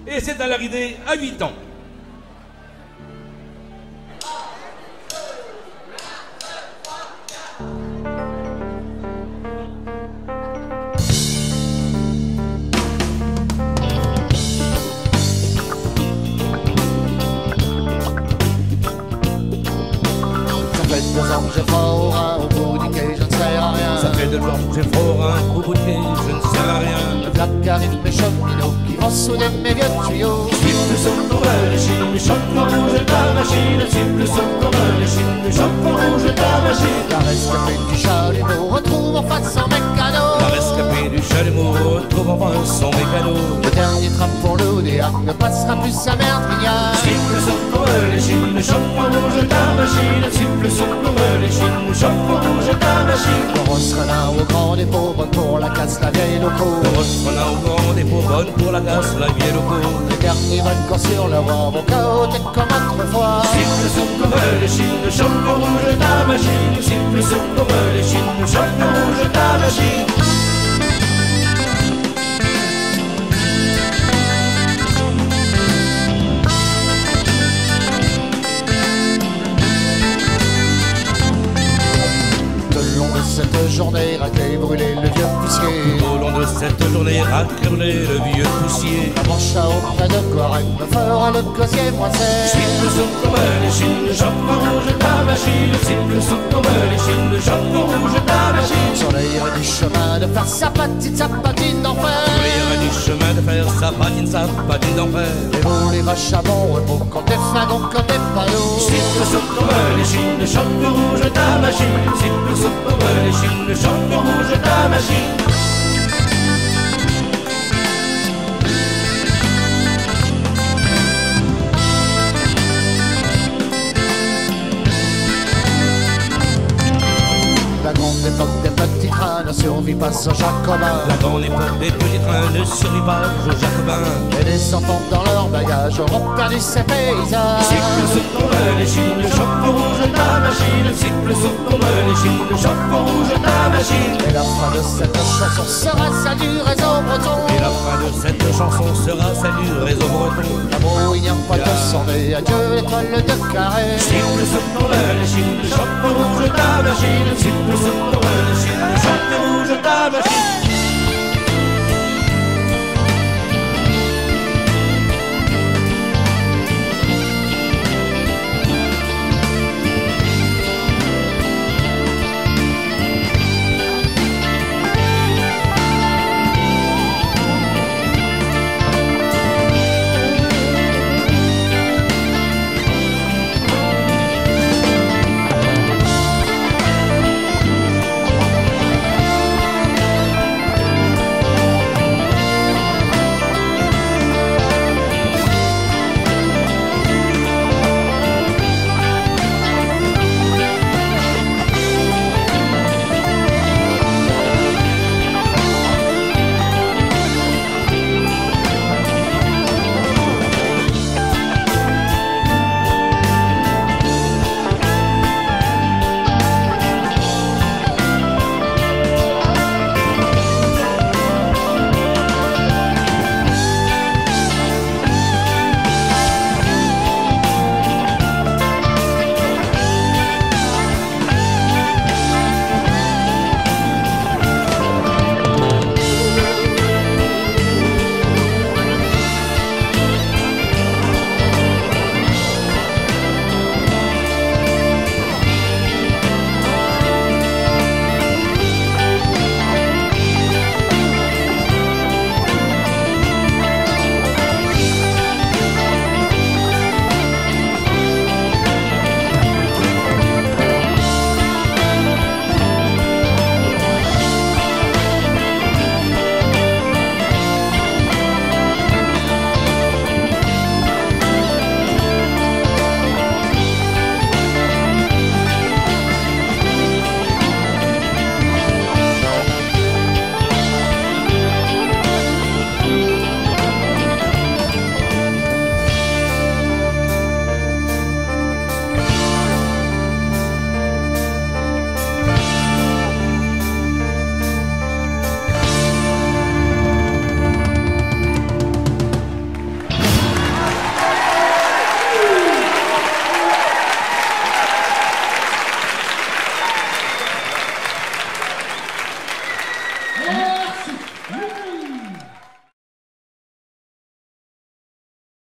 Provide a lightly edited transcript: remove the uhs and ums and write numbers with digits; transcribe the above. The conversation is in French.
et c'est à l'arrivée à 8 ans. Ça fait 2 ans que j'ai fort un au bout du quai, je ne sers à rien. Ça fait 2 ans que j'ai fort un au bout de quai, je ne sers à rien. Le black arrive mes cheminots qui vont souder mes vieux tuyaux. Siffle sur comme les chines, les chapeaux rouges ta machine. Siffle sur comme les chines, les chapeaux rouges ta machine. La rescapée du chalumeau retrouve enfin son mécano. La rescapée du chalumeau retrouve enfin son mécano. Le dernier tram pour l'Odéa ne passera plus sa Merdrignat. Siffle sur comme les chines, les chapeaux rouges ta machine. Siffle sur comme les chines, les chapeaux rouges ta machine. Le Rosselin au grand dépôt, bonne pour la casse, la vieille loco. Le Rosselin au grand dépôt, bonne pour la casse, la vieille loco. Les derniers volcans sur le roi vont chaoter comme autrefois. Siffle sur comme les chines, le chapeau rouge ta machine. Siffle sur comme les chines, le chapeau rouge ta machine. Cette journée raclée, brûler le vieux poussier. Au long de cette journée, racler le vieux poussier. La manche à eau près de Correct me fera le gosier moissé. Siffle sur comme les chines, le chapeau rouge ta machine. Siffle sur comme les chines, le chapeau rouge ta machine. Sur l'air du chemin de faire sa patine d'enfer. Sur l'air du chemin de faire sa patine d'enfer. Les veaux, les vaches à bon repos, quand t'es flingon, quand t'es paillot. Siffle sur comme les chines, le chapeau rouge ta machine. Siffle sur comme les chines, le chapeau rouge ta machine. La grande époque des petits trains ne survit pas aux Jacobins. La grande époque des petits trains ne survit pas aux Jacobins. Et les enfants dans leur bagage auront perdu ces paysages. Siffle sur comme les chines, le chapeau rouge ta machine. Siffle sur comme les chines, le chapeau rouge ta machine. Et la fin de cette chanson sera celle du réseau breton. Et la fin de cette chanson sera celle du réseau breton. L'amour, il n'y a pas de sonner, adieu l'étoile de carré. Siffle sur comme les chines, le chapeau rouge ta machine. Siffle sur comme les chines, le chapeau rouge ta machine.